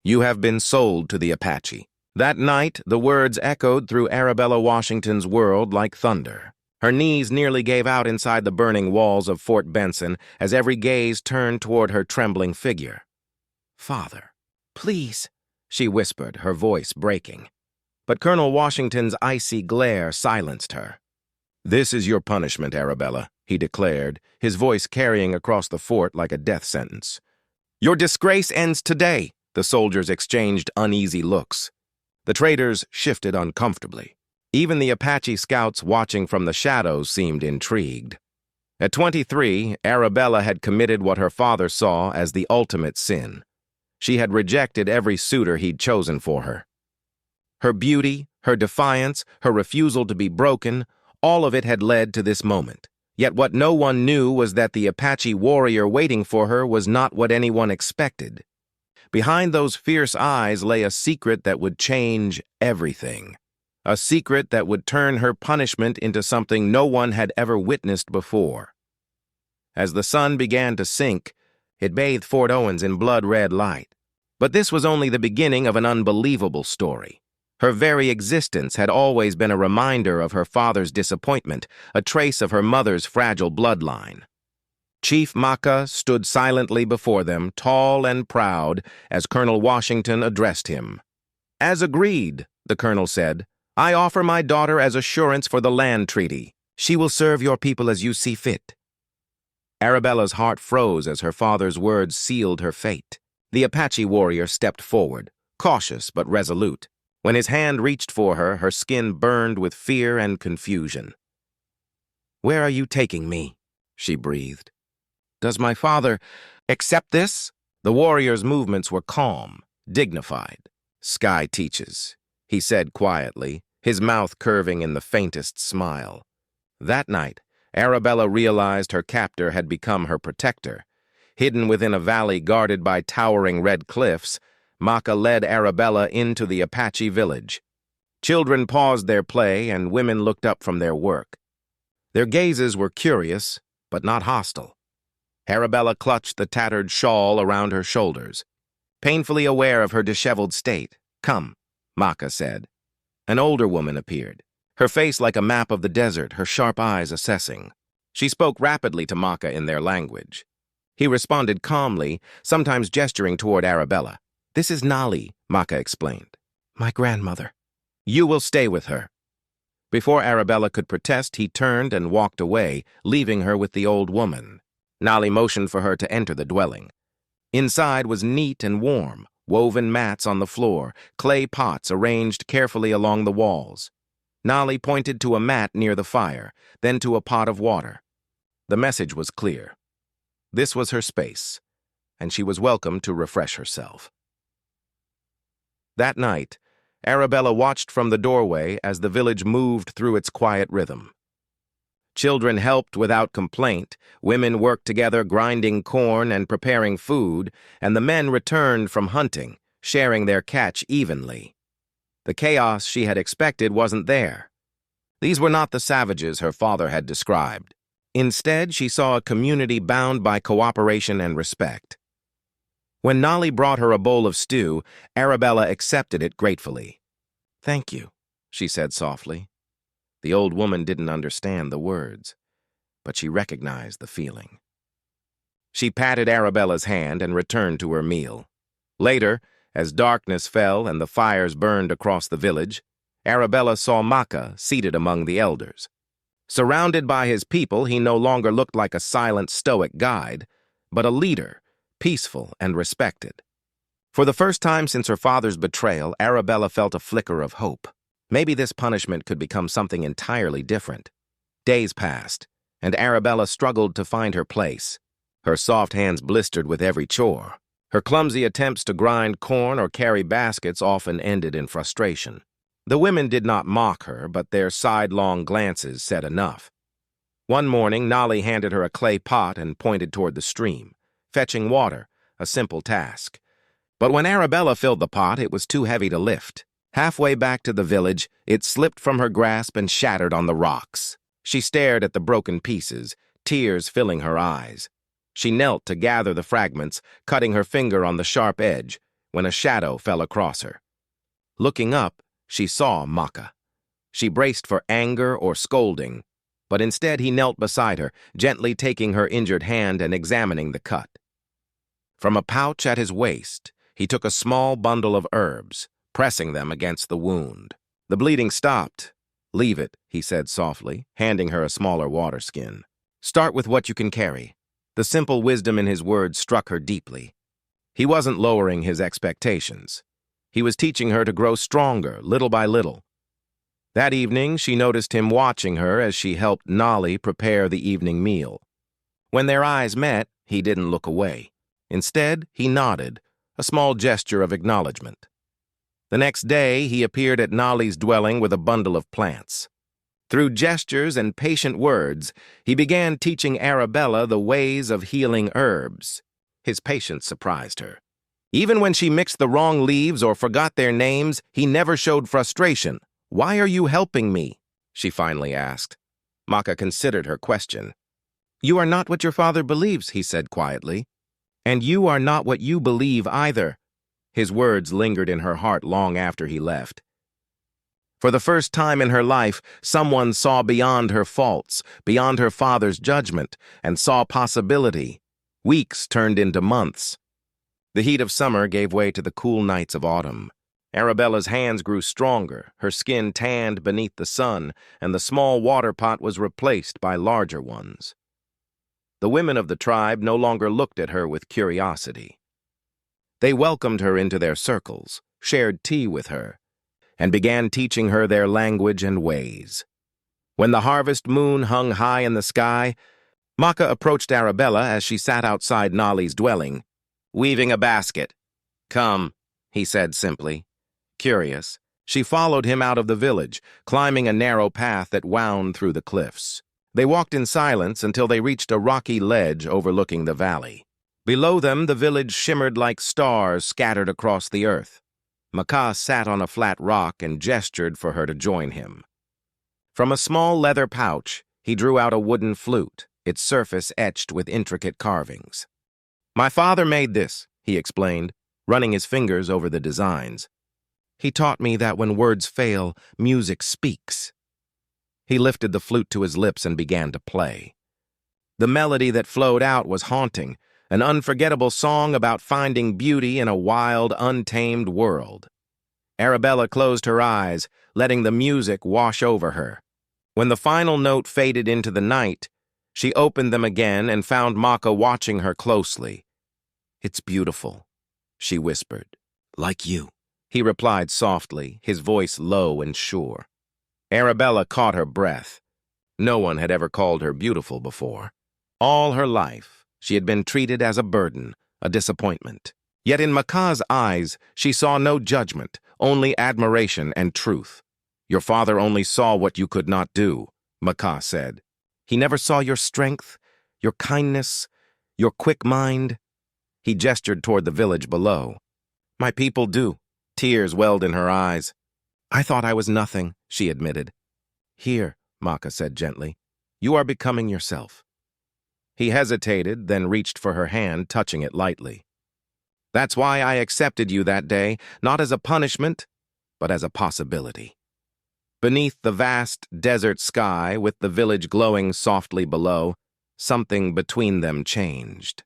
You have been sold to the Apache." That night, the words echoed through Arabella Washington's world like thunder. Her knees nearly gave out inside the burning walls of Fort Benson as every gaze turned toward her trembling figure. "Father, please," she whispered, her voice breaking. But Colonel Washington's icy glare silenced her. "This is your punishment, Arabella," he declared, his voice carrying across the fort like a death sentence. "Your disgrace ends today." The soldiers exchanged uneasy looks. The traders shifted uncomfortably. Even the Apache scouts watching from the shadows seemed intrigued. At 23, Arabella had committed what her father saw as the ultimate sin. She had rejected every suitor he'd chosen for her. Her beauty, her defiance, her refusal to be broken, all of it had led to this moment. Yet what no one knew was that the Apache warrior waiting for her was not what anyone expected. Behind those fierce eyes lay a secret that would change everything. A secret that would turn her punishment into something no one had ever witnessed before. As the sun began to sink, it bathed Fort Owens in blood-red light. But this was only the beginning of an unbelievable story. Her very existence had always been a reminder of her father's disappointment, a trace of her mother's fragile bloodline. Chief Maka stood silently before them, tall and proud, as Colonel Washington addressed him. "As agreed," the colonel said, "I offer my daughter as assurance for the land treaty. She will serve your people as you see fit." Arabella's heart froze as her father's words sealed her fate. The Apache warrior stepped forward, cautious but resolute. When his hand reached for her, her skin burned with fear and confusion. "Where are you taking me?" she breathed. "Does my father accept this?" The warrior's movements were calm, dignified. "Sky teaches," he said quietly, his mouth curving in the faintest smile. That night, Arabella realized her captor had become her protector. Hidden within a valley guarded by towering red cliffs, Maka led Arabella into the Apache village. Children paused their play and women looked up from their work. Their gazes were curious, but not hostile. Arabella clutched the tattered shawl around her shoulders. Painfully aware of her disheveled state, "Come," Maka said. An older woman appeared, her face like a map of the desert, her sharp eyes assessing. She spoke rapidly to Maka in their language. He responded calmly, sometimes gesturing toward Arabella. "This is Nali," Maka explained. "My grandmother." "You will stay with her." Before Arabella could protest, he turned and walked away, leaving her with the old woman. Nali motioned for her to enter the dwelling. Inside was neat and warm, woven mats on the floor, clay pots arranged carefully along the walls. Nali pointed to a mat near the fire, then to a pot of water. The message was clear. This was her space, and she was welcome to refresh herself. That night, Arabella watched from the doorway as the village moved through its quiet rhythm. Children helped without complaint, women worked together grinding corn and preparing food, and the men returned from hunting, sharing their catch evenly. The chaos she had expected wasn't there. These were not the savages her father had described. Instead, she saw a community bound by cooperation and respect. When Nali brought her a bowl of stew, Arabella accepted it gratefully. "Thank you," she said softly. The old woman didn't understand the words, but she recognized the feeling. She patted Arabella's hand and returned to her meal. Later, as darkness fell and the fires burned across the village, Arabella saw Maka seated among the elders. Surrounded by his people, he no longer looked like a silent, stoic guide, but a leader, peaceful and respected. For the first time since her father's betrayal, Arabella felt a flicker of hope. Maybe this punishment could become something entirely different. Days passed, and Arabella struggled to find her place. Her soft hands blistered with every chore. Her clumsy attempts to grind corn or carry baskets often ended in frustration. The women did not mock her, but their sidelong glances said enough. One morning, Nali handed her a clay pot and pointed toward the stream. Fetching water, a simple task. But when Arabella filled the pot, it was too heavy to lift. Halfway back to the village, it slipped from her grasp and shattered on the rocks. She stared at the broken pieces, tears filling her eyes. She knelt to gather the fragments, cutting her finger on the sharp edge, when a shadow fell across her. Looking up, she saw Maka. She braced for anger or scolding, but instead he knelt beside her, gently taking her injured hand and examining the cut. From a pouch at his waist, he took a small bundle of herbs, pressing them against the wound. The bleeding stopped. "Leave it," he said softly, handing her a smaller water skin. "Start with what you can carry." The simple wisdom in his words struck her deeply. He wasn't lowering his expectations. He was teaching her to grow stronger, little by little. That evening, she noticed him watching her as she helped Nolly prepare the evening meal. When their eyes met, he didn't look away. Instead, he nodded, a small gesture of acknowledgement. The next day, he appeared at Nolly's dwelling with a bundle of plants. Through gestures and patient words, he began teaching Arabella the ways of healing herbs. His patience surprised her. Even when she mixed the wrong leaves or forgot their names, he never showed frustration. "Why are you helping me?" she finally asked. Maka considered her question. "You are not what your father believes," he said quietly. "And you are not what you believe either." His words lingered in her heart long after he left. For the first time in her life, someone saw beyond her faults, beyond her father's judgment, and saw possibility. Weeks turned into months. The heat of summer gave way to the cool nights of autumn. Arabella's hands grew stronger, her skin tanned beneath the sun, and the small water pot was replaced by larger ones. The women of the tribe no longer looked at her with curiosity. They welcomed her into their circles, shared tea with her, and began teaching her their language and ways. When the harvest moon hung high in the sky, Maka approached Arabella as she sat outside Nolly's dwelling, weaving a basket. "Come," he said simply. Curious, she followed him out of the village, climbing a narrow path that wound through the cliffs. They walked in silence until they reached a rocky ledge overlooking the valley. Below them, the village shimmered like stars scattered across the earth. Maka sat on a flat rock and gestured for her to join him. From a small leather pouch, he drew out a wooden flute, its surface etched with intricate carvings. "My father made this," he explained, running his fingers over the designs. "He taught me that when words fail, music speaks." He lifted the flute to his lips and began to play. The melody that flowed out was haunting, an unforgettable song about finding beauty in a wild, untamed world. Arabella closed her eyes, letting the music wash over her. When the final note faded into the night, she opened them again and found Maka watching her closely. "It's beautiful," she whispered. "Like you," he replied softly, his voice low and sure. Arabella caught her breath. No one had ever called her beautiful before. All her life, she had been treated as a burden, a disappointment. Yet in Maka's eyes, she saw no judgment, only admiration and truth. "Your father only saw what you could not do," Maka said. "He never saw your strength, your kindness, your quick mind." He gestured toward the village below. "My people do." Tears welled in her eyes. "I thought I was nothing," she admitted. "Here," Maka said gently. "You are becoming yourself." He hesitated, then reached for her hand, touching it lightly. "That's why I accepted you that day, not as a punishment, but as a possibility." Beneath the vast desert sky, with the village glowing softly below, something between them changed.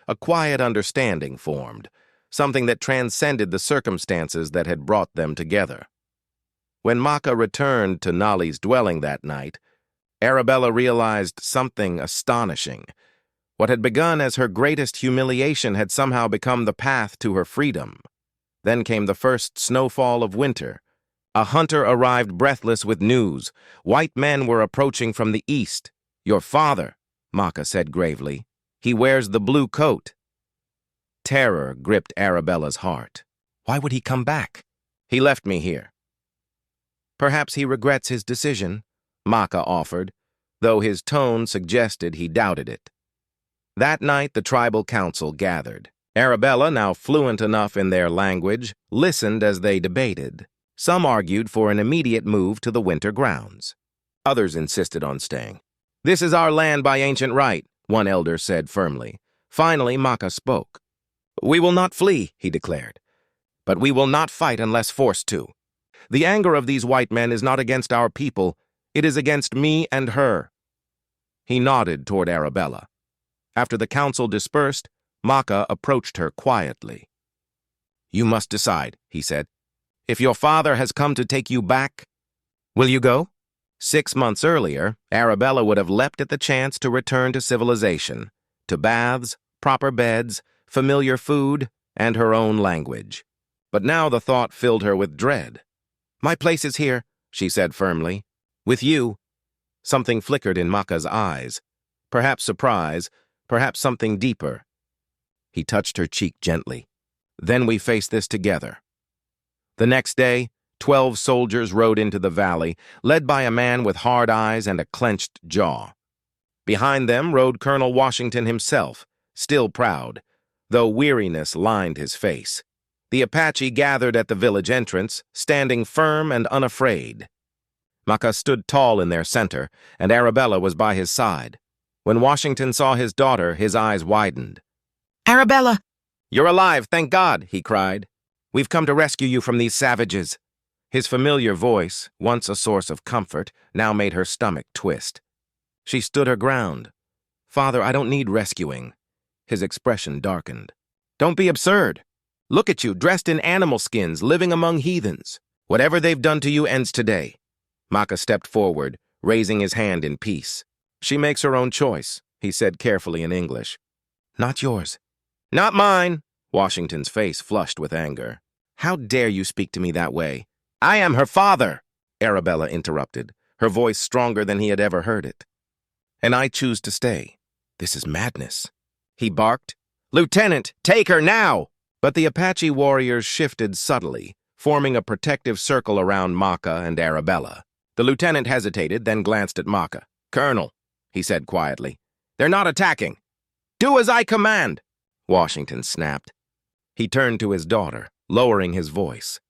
A quiet understanding formed, something that transcended the circumstances that had brought them together. When Maka returned to Nolly's dwelling that night, Arabella realized something astonishing. What had begun as her greatest humiliation had somehow become the path to her freedom. Then came the first snowfall of winter. A hunter arrived breathless with news. White men were approaching from the east. "Your father," Maka said gravely. "He wears the blue coat." Terror gripped Arabella's heart. Why would he come back? "He left me here." "Perhaps he regrets his decision," Maka offered, though his tone suggested he doubted it. That night the tribal council gathered. Arabella, now fluent enough in their language, listened as they debated. Some argued for an immediate move to the winter grounds. Others insisted on staying. "This is our land by ancient right," one elder said firmly. Finally, Maka spoke. "We will not flee," he declared. "But we will not fight unless forced to. The anger of these white men is not against our people, it is against me and her." He nodded toward Arabella. After the council dispersed, Maka approached her quietly. "You must decide," he said. "If your father has come to take you back, will you go?" 6 months earlier, Arabella would have leapt at the chance to return to civilization, to baths, proper beds, familiar food, and her own language. But now the thought filled her with dread. "My place is here," she said firmly. "With you." Something flickered in Maka's eyes. Perhaps surprise, perhaps something deeper. He touched her cheek gently. "Then we face this together." The next day, 12 soldiers rode into the valley, led by a man with hard eyes and a clenched jaw. Behind them rode Colonel Washington himself, still proud, though weariness lined his face. The Apache gathered at the village entrance, standing firm and unafraid. Maka stood tall in their center, and Arabella was by his side. When Washington saw his daughter, his eyes widened. "Arabella!" "You're alive, thank God," he cried. "We've come to rescue you from these savages." His familiar voice, once a source of comfort, now made her stomach twist. She stood her ground. "Father, I don't need rescuing." His expression darkened. "Don't be absurd. Look at you, dressed in animal skins, living among heathens. Whatever they've done to you ends today." Maka stepped forward, raising his hand in peace. "She makes her own choice," he said carefully in English. "Not yours." "Not mine." Washington's face flushed with anger. "How dare you speak to me that way?" "I am her father," Arabella interrupted, her voice stronger than he had ever heard it. "And I choose to stay. This is madness." He barked. "Lieutenant, take her now!" But the Apache warriors shifted subtly, forming a protective circle around Maka and Arabella. The lieutenant hesitated, then glanced at Maka. "Colonel," he said quietly, "they're not attacking." "Do as I command," Washington snapped. He turned to his daughter, lowering his voice.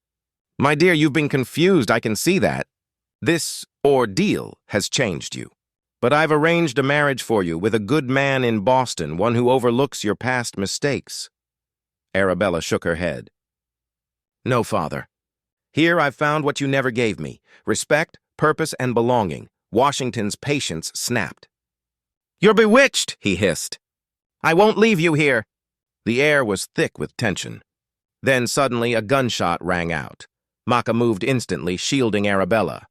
"My dear, you've been confused, I can see that. This ordeal has changed you. But I've arranged a marriage for you with a good man in Boston, one who overlooks your past mistakes." Arabella shook her head. "No, father. Here I've found what you never gave me, respect, purpose, and belonging." Washington's patience snapped. "You're bewitched," he hissed. "I won't leave you here." The air was thick with tension. Then suddenly a gunshot rang out. Maka moved instantly, shielding Arabella.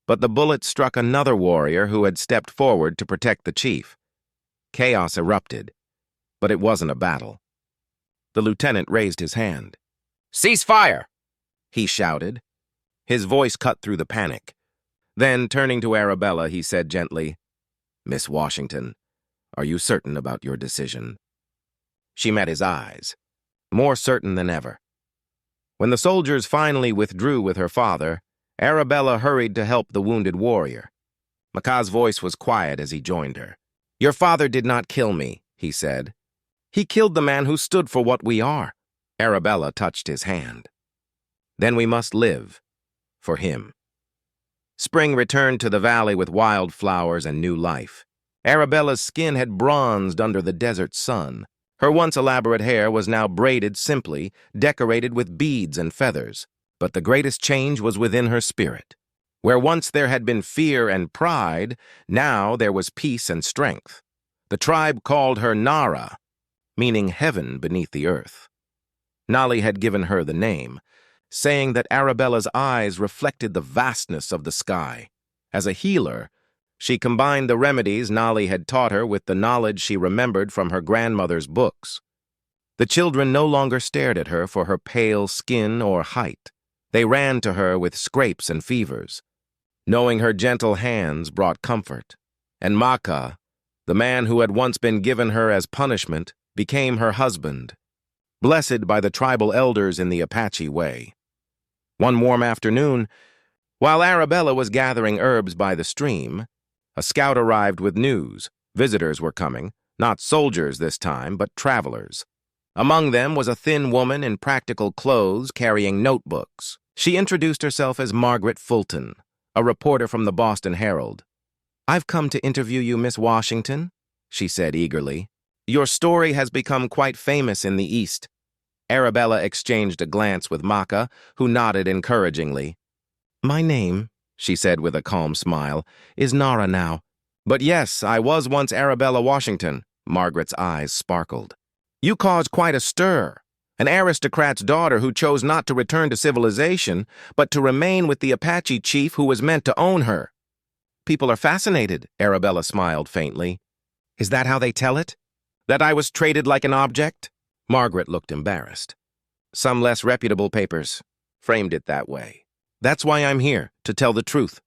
But the bullet struck another warrior who had stepped forward to protect the chief. Chaos erupted, but it wasn't a battle. The lieutenant raised his hand. "Cease fire!" he shouted. His voice cut through the panic. Then, turning to Arabella, he said gently, "Miss Washington, are you certain about your decision?" She met his eyes, more certain than ever. When the soldiers finally withdrew with her father, Arabella hurried to help the wounded warrior. Maka's voice was quiet as he joined her. "Your father did not kill me," he said. "He killed the man who stood for what we are." Arabella touched his hand. "Then we must live for him." Spring returned to the valley with wildflowers and new life. Arabella's skin had bronzed under the desert sun. Her once elaborate hair was now braided simply, decorated with beads and feathers. But the greatest change was within her spirit. Where once there had been fear and pride, now there was peace and strength. The tribe called her Nara, meaning heaven beneath the earth. Nali had given her the name, saying that Arabella's eyes reflected the vastness of the sky. As a healer, she combined the remedies Nali had taught her with the knowledge she remembered from her grandmother's books. The children no longer stared at her for her pale skin or height. They ran to her with scrapes and fevers. Knowing her gentle hands brought comfort. And Maka, the man who had once been given her as punishment, became her husband, blessed by the tribal elders in the Apache way. One warm afternoon, while Arabella was gathering herbs by the stream, a scout arrived with news. Visitors were coming, not soldiers this time, but travelers. Among them was a thin woman in practical clothes carrying notebooks. She introduced herself as Margaret Fulton, a reporter from the Boston Herald. "I've come to interview you, Miss Washington," she said eagerly. Your story has become quite famous in the East. Arabella exchanged a glance with Maka, who nodded encouragingly. My name, she said with a calm smile, is Nara now. But yes, I was once Arabella Washington. Margaret's eyes sparkled. You caused quite a stir. An aristocrat's daughter who chose not to return to civilization, but to remain with the Apache chief who was meant to own her. People are fascinated, Arabella smiled faintly. Is that how they tell it? That I was traded like an object? Margaret looked embarrassed. Some less reputable papers framed it that way. That's why I'm here, to tell the truth.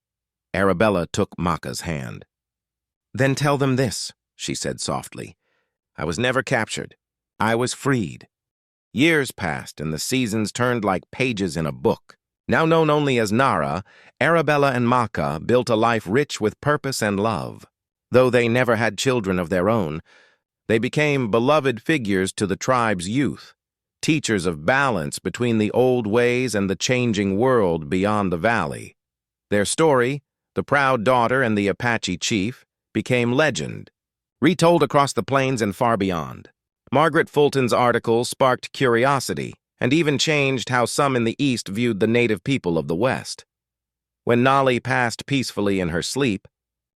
Arabella took Maka's hand. Then tell them this, she said softly. I was never captured. I was freed. Years passed and the seasons turned like pages in a book. Now known only as Nara, Arabella and Maka built a life rich with purpose and love. Though they never had children of their own, they became beloved figures to the tribe's youth, teachers of balance between the old ways and the changing world beyond the valley. Their story, the proud daughter and the Apache chief, became legend, retold across the plains and far beyond. Margaret Fulton's article sparked curiosity and even changed how some in the East viewed the native people of the West. When Nali passed peacefully in her sleep,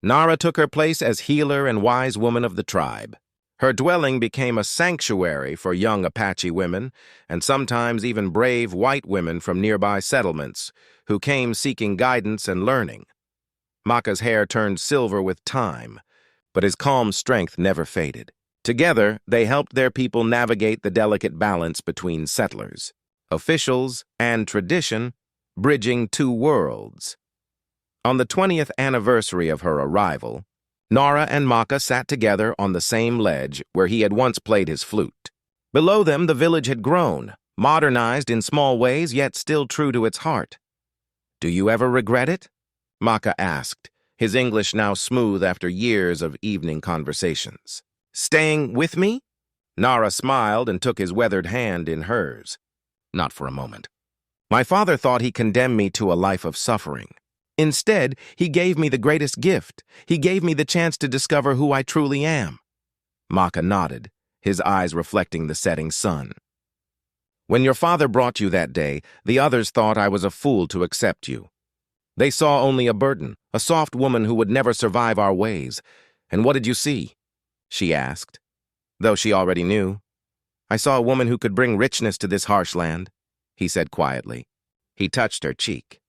Nara took her place as healer and wise woman of the tribe. Her dwelling became a sanctuary for young Apache women, and sometimes even brave white women from nearby settlements, who came seeking guidance and learning. Maka's hair turned silver with time, but his calm strength never faded. Together, they helped their people navigate the delicate balance between settlers, officials, and tradition, bridging two worlds. On the 20th anniversary of her arrival, Nara and Maka sat together on the same ledge where he had once played his flute. Below them, the village had grown, modernized in small ways, yet still true to its heart. Do you ever regret it? Maka asked, his English now smooth after years of evening conversations. Staying with me? Nara smiled and took his weathered hand in hers. Not for a moment. My father thought he condemned me to a life of suffering. Instead, he gave me the greatest gift. He gave me the chance to discover who I truly am. Maka nodded, his eyes reflecting the setting sun. When your father brought you that day, the others thought I was a fool to accept you. They saw only a burden, a soft woman who would never survive our ways. And what did you see? She asked, though she already knew. I saw a woman who could bring richness to this harsh land, he said quietly. He touched her cheek.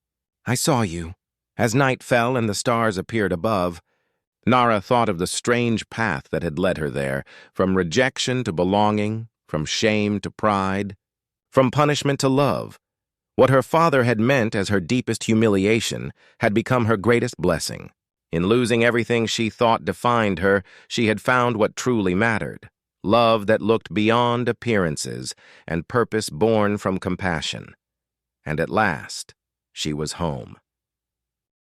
I saw you. As night fell and the stars appeared above, Nara thought of the strange path that had led her there, from rejection to belonging, from shame to pride, from punishment to love. What her father had meant as her deepest humiliation had become her greatest blessing. In losing everything she thought defined her, she had found what truly mattered, love that looked beyond appearances and purpose born from compassion. And at last, she was home.